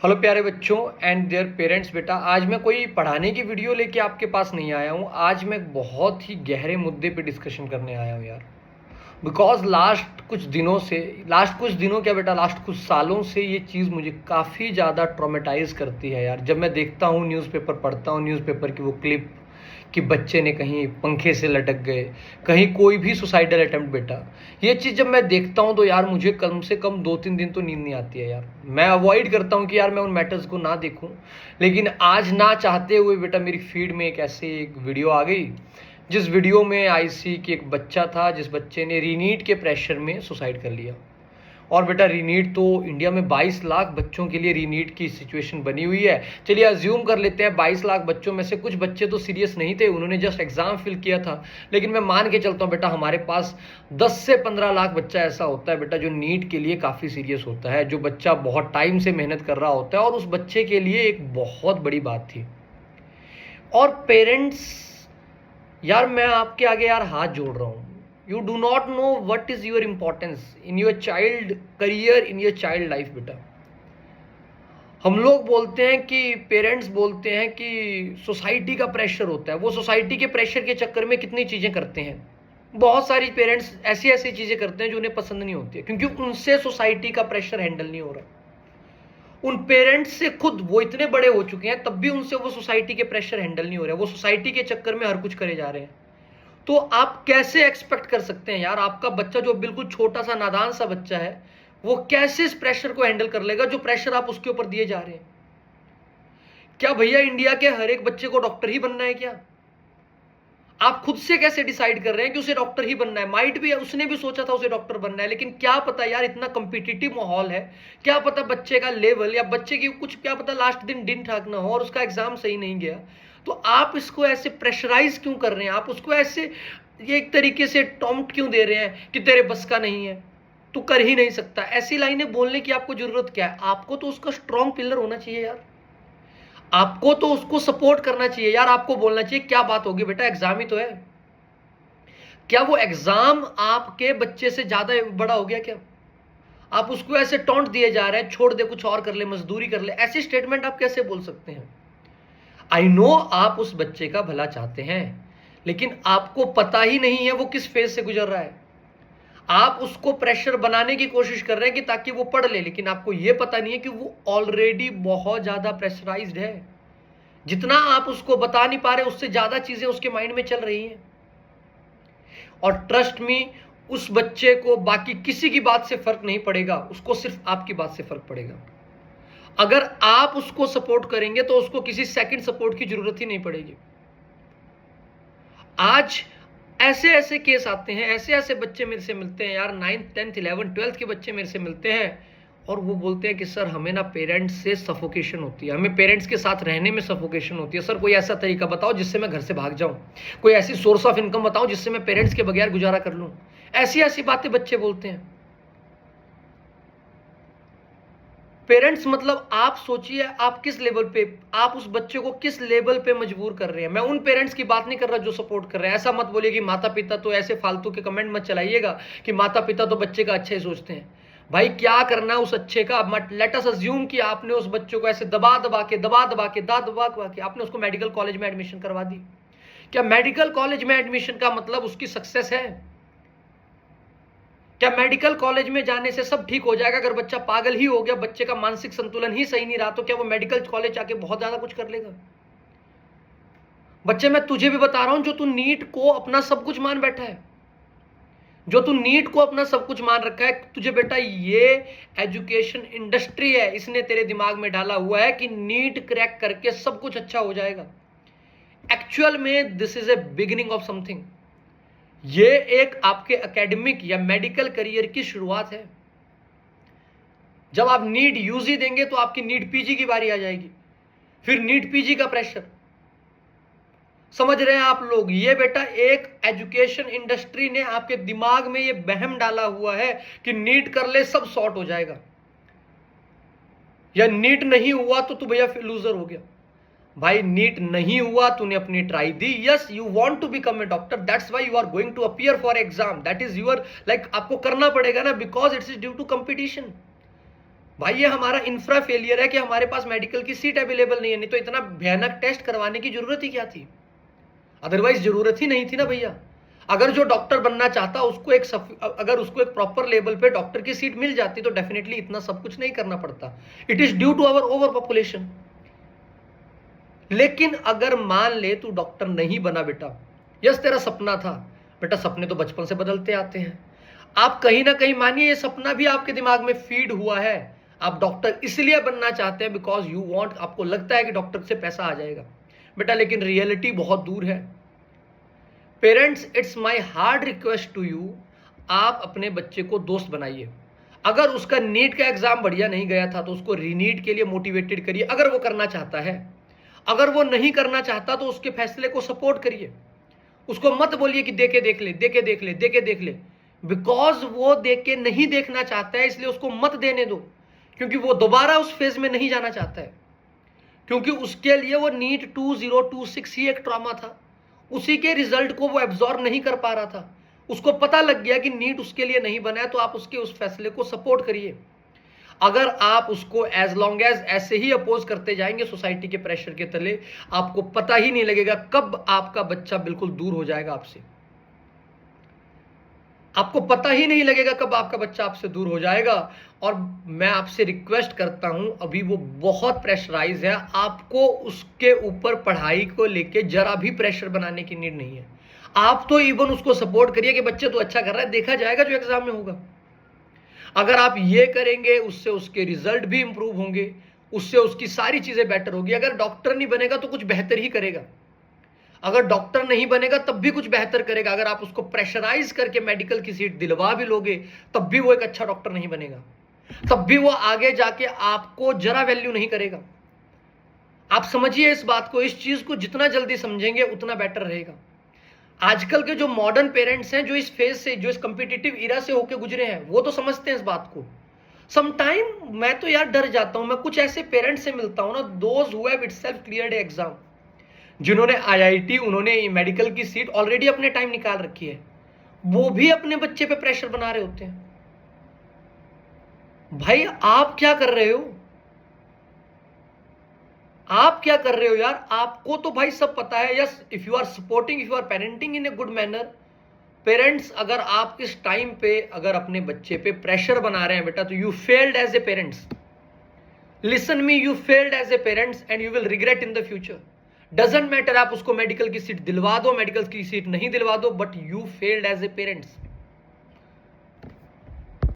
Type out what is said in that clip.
Hello प्यारे बच्चों and their parents. बेटा आज मैं कोई पढ़ाने की वीडियो लेके आपके पास नहीं आया हूँ। आज मैं एक बहुत ही गहरे मुद्दे पे डिस्कशन करने आया हूँ यार। बिकॉज लास्ट कुछ दिनों क्या बेटा, लास्ट कुछ सालों से ये चीज़ मुझे काफ़ी ज़्यादा ट्रॉमेटाइज करती है यार। जब मैं देखता हूँ न्यूज़पेपर, पढ़ता हूँ न्यूज़पेपर की वो क्लिप कि बच्चे ने कहीं पंखे से लटक गए, कहीं कोई भी सुसाइडल अटेम्प्ट। बेटा ये चीज़ जब मैं देखता हूँ तो यार मुझे कम से कम 2-3 दिन तो नींद नहीं आती है यार। मैं अवॉइड करता हूँ कि यार मैं उन मैटर्स को ना देखूँ, लेकिन आज ना चाहते हुए बेटा मेरी फीड में एक वीडियो आ गई, जिस वीडियो में आई सी कि एक बच्चा था जिस बच्चे ने रीनीट के प्रेशर में सुसाइड कर लिया। और बेटा रीनीट तो इंडिया में 22 लाख बच्चों के लिए रीनीट की सिचुएशन बनी हुई है। चलिए अज्यूम कर लेते हैं 22 लाख बच्चों में से कुछ बच्चे तो सीरियस नहीं थे, उन्होंने जस्ट एग्जाम फिल किया था। लेकिन मैं मान के चलता हूँ बेटा हमारे पास 10 से 15 लाख बच्चा ऐसा होता है बेटा जो नीट के लिए काफ़ी सीरियस होता है, जो बच्चा बहुत टाइम से मेहनत कर रहा होता है और उस बच्चे के लिए एक बहुत बड़ी बात थी। और पेरेंट्स यार मैं आपके आगे यार हाथ जोड़ रहा हूँ। You do not know what is your importance in your child career, in your child life. बेटा हम लोग बोलते हैं कि पेरेंट्स बोलते हैं कि सोसाइटी का प्रेशर होता है, वो सोसाइटी के प्रेशर के चक्कर में कितनी चीज़ें करते हैं। बहुत सारी पेरेंट्स ऐसी ऐसी चीज़ें करते हैं जो उन्हें पसंद नहीं होती है, क्योंकि उनसे सोसाइटी का प्रेशर हैंडल नहीं हो रहा। उन पेरेंट्स से खुद वो इतने बड़े हो चुके हैं तब भी उनसे वो सोसाइटी के प्रेशर हैंडल नहीं हो रहा है, वो सोसाइटी के चक्कर में हर कुछ करे जा रहे हैं। तो आप कैसे एक्सपेक्ट कर सकते हैं यार, आपका बच्चा जो बिल्कुल छोटा सा नादान सा बच्चा है वो कैसे इस प्रेशर को हैंडल कर लेगा जो प्रेशर आप उसके ऊपर दिए जा रहे हैं। क्या भैया इंडिया के हर एक बच्चे को डॉक्टर ही बनना है क्या? आप खुद से कैसे डिसाइड कर रहे हैं कि उसे डॉक्टर ही बनना है? माइट भी उसने भी सोचा था उसे डॉक्टर बनना है, लेकिन क्या पता यार इतना कंपिटिटिव माहौल है, क्या पता बच्चे का लेवल या बच्चे की कुछ क्या पता लास्ट दिन ठाक ना हो और उसका एग्जाम सही नहीं गया। तो आप इसको ऐसे प्रेशराइज क्यों कर रहे हैं? आप उसको ऐसे ये एक तरीके से टॉन्ट क्यों दे रहे हैं कि तेरे बस का नहीं है, तू कर ही नहीं सकता? ऐसी लाइनें बोलने की आपको जरूरत क्या है? आपको तो उसका स्ट्रॉन्ग पिलर होना चाहिए यार, आपको तो उसको सपोर्ट करना चाहिए यार। आपको बोलना चाहिए क्या बात होगी बेटा, एग्जाम ही तो है। क्या वो एग्जाम आपके बच्चे से ज्यादा बड़ा हो गया क्या? आप उसको ऐसे टॉन्ट दिए जा रहे हैं, छोड़ दे कुछ और कर ले, मजदूरी कर ले, ऐसे स्टेटमेंट आप कैसे बोल सकते हैं? आई नो आप उस बच्चे का भला चाहते हैं, लेकिन आपको पता ही नहीं है वो किस फेज से गुजर रहा है। आप उसको प्रेशर बनाने की कोशिश कर रहे हैं कि ताकि वो पढ़ ले, लेकिन आपको यह पता नहीं है कि वो ऑलरेडी बहुत ज्यादा प्रेशराइज्ड है। जितना आप उसको बता नहीं पा रहे उससे ज्यादा चीजें उसके माइंड में चल रही हैं। और ट्रस्ट में उस बच्चे को बाकी किसी की बात से फर्क नहीं पड़ेगा, उसको सिर्फ आपकी बात से फर्क पड़ेगा। अगर आप उसको सपोर्ट करेंगे तो उसको किसी सेकंड सपोर्ट की जरूरत ही नहीं पड़ेगी। आज ऐसे ऐसे केस आते हैं, ऐसे ऐसे बच्चे मेरे से मिलते हैं यार, 9th 10th 11th 12th के बच्चे मेरे से मिलते हैं और वो बोलते हैं कि सर हमें ना पेरेंट्स से सफोकेशन होती है, हमें पेरेंट्स के साथ रहने में सफोकेशन होती है। सर कोई ऐसा तरीका बताओ जिससे मैं घर से भाग जाऊं, कोई ऐसी सोर्स ऑफ इनकम बताओ जिससे मैं पेरेंट्स के बगैर गुजारा कर लूं। ऐसी ऐसी बातें बच्चे बोलते हैं। पेरेंट्स मतलब आप सोचिए आप किस लेवल पे, आप उस बच्चे को किस लेवल पे मजबूर कर रहे हैं। मैं उन पेरेंट्स की बात नहीं कर रहा जो सपोर्ट कर रहे हैं। ऐसा मत बोलिए कि माता पिता तो ऐसे फालतू के कमेंट मत चलाइएगा कि माता पिता तो बच्चे का अच्छा ही सोचते हैं। भाई क्या करना है उस अच्छे का? लेट अस अज्यूम कि आपने उस बच्चे को ऐसे दबा दबा के आपने उसको मेडिकल कॉलेज में एडमिशन करवा दी। क्या मेडिकल कॉलेज में एडमिशन का मतलब उसकी सक्सेस है? क्या मेडिकल कॉलेज में जाने से सब ठीक हो जाएगा? अगर बच्चा पागल ही हो गया, बच्चे का मानसिक संतुलन ही सही नहीं रहा, तो क्या वो मेडिकल कॉलेज जाके बहुत ज्यादा कुछ कर लेगा? बच्चे मैं तुझे भी बता रहा हूं, जो तू नीट को अपना सब कुछ मान बैठा है, जो तू नीट को अपना सब कुछ मान रखा है, तुझे बेटा ये एजुकेशन इंडस्ट्री है, इसने तेरे दिमाग में डाला हुआ है कि नीट क्रैक करके सब कुछ अच्छा हो जाएगा। एक्चुअल में this is a beginning of something. ये एक आपके एकेडमिक या मेडिकल करियर की शुरुआत है। जब आप नीट यूजी देंगे तो आपकी नीट पीजी की बारी आ जाएगी, फिर नीट पीजी का प्रेशर। समझ रहे हैं आप लोग? ये बेटा एक एजुकेशन इंडस्ट्री ने आपके दिमाग में ये बहम डाला हुआ है कि नीट कर ले सब सॉर्ट हो जाएगा, या नीट नहीं हुआ तो तू भैया फिर लूजर हो गया। भाई नीट नहीं हुआ, तूने अपनी ट्राई दी, yes you want to become a doctor, that's why you are going to appear for exam, that is your like आपको करना पड़ेगा ना, because it's is due to competition. भाई ये हमारा इंफ्रा फेलियर है कि हमारे पास मेडिकल की सीट अवेलेबल नहीं है, नहीं तो इतना भयानक टेस्ट करवाने की जरूरत ही क्या थी? अदरवाइज जरूरत ही नहीं थी ना भैया। अगर जो डॉक्टर बनना चाहता उसको अगर उसको एक प्रॉपर लेवल पे डॉक्टर की सीट मिल जाती तो डेफिनेटली इतना सब कुछ नहीं करना पड़ता। It is due to our over population. लेकिन अगर मान ले तू डॉक्टर नहीं बना बेटा, यस तेरा सपना था बेटा, सपने तो बचपन से बदलते आते हैं। आप कहीं ना कहीं मानिए ये सपना भी आपके दिमाग में फीड हुआ है, आप डॉक्टर इसलिए बनना चाहते हैं बिकॉज यू वांट, आपको लगता है कि डॉक्टर से पैसा आ जाएगा बेटा, लेकिन रियलिटी बहुत दूर है। Parents, it's my hard request to you, आप अपने बच्चे को दोस्त बनाइए। अगर उसका नीट का एग्जाम बढ़िया नहीं गया था तो उसको रीनीट के लिए मोटिवेटेड करिए अगर वो करना चाहता है। अगर वो नहीं करना चाहता तो उसके फैसले को सपोर्ट करिए। उसको मत बोलिए कि देखे देख ले, देखे देख ले, देखे देख ले, बिकॉज वो देख के नहीं देखना चाहता है, इसलिए उसको मत देने दो, क्योंकि वो दोबारा उस फेज में नहीं जाना चाहता है, क्योंकि उसके लिए वो नीट 2026 ही एक ट्रॉमा था। उसी के रिजल्ट को वो एब्जॉर्ब नहीं कर पा रहा था। उसको पता लग गया कि नीट उसके लिए नहीं बना है, तो आप उसके उस फैसले को सपोर्ट करिए। अगर आप उसको एज लॉन्ग एज ऐसे ही अपोज करते जाएंगे सोसाइटी के प्रेशर के तले, आपको पता ही नहीं लगेगा कब आपका बच्चा बिल्कुल दूर हो जाएगा आपसे। आपको पता ही नहीं लगेगा कब आपका बच्चा आपसे दूर हो जाएगा। और मैं आपसे रिक्वेस्ट करता हूं, अभी वो बहुत प्रेशराइज है, आपको उसके ऊपर पढ़ाई को लेके जरा भी प्रेशर बनाने की नीड नहीं है। आप तो इवन उसको सपोर्ट करिए कि बच्चे तो अच्छा कर रहा है, देखा जाएगा जो एग्जाम में होगा। अगर आप ये करेंगे उससे उसके रिजल्ट भी इंप्रूव होंगे, उससे उसकी सारी चीजें बेटर होगी। अगर डॉक्टर नहीं बनेगा तो कुछ बेहतर ही करेगा, अगर डॉक्टर नहीं बनेगा तब भी कुछ बेहतर करेगा। अगर आप उसको प्रेशराइज करके मेडिकल की सीट दिलवा भी लोगे तब भी वो एक अच्छा डॉक्टर नहीं बनेगा, तब भी वो आगे जाके आपको जरा वैल्यू नहीं करेगा। आप समझिए इस बात को, इस चीज को जितना जल्दी समझेंगे उतना बेटर रहेगा। आजकल के जो मॉडर्न पेरेंट्स हैं, जो इस फेज से, जो इस कॉम्पिटिटिव इरा से होके गुजरे हैं, वो तो समझते हैं इस बात को। समटाइम मैं तो यार डर जाता हूं, मैं कुछ ऐसे पेरेंट्स से मिलता हूं ना, those who have itself cleared exam, जिन्होंने आईआईटी, उन्होंने मेडिकल की सीट ऑलरेडी अपने टाइम निकाल रखी है, वो भी अपने बच्चे पे प्रेशर बना रहे होते हैं। भाई आप क्या कर रहे हो? आप क्या कर रहे हो यार? आपको तो भाई सब पता है। Yes, if you are supporting, if you are parenting in a good manner, parents अगर आप इस टाइम पे अगर अपने बच्चे पे प्रेशर बना रहे हैं बेटा, तो you failed as a parents. Listen me, you failed as a parents and you will regret in the future. Doesn't matter आप उसको मेडिकल की सीट दिलवा दो, मेडिकल की सीट नहीं दिलवा दो, but you failed as a parents.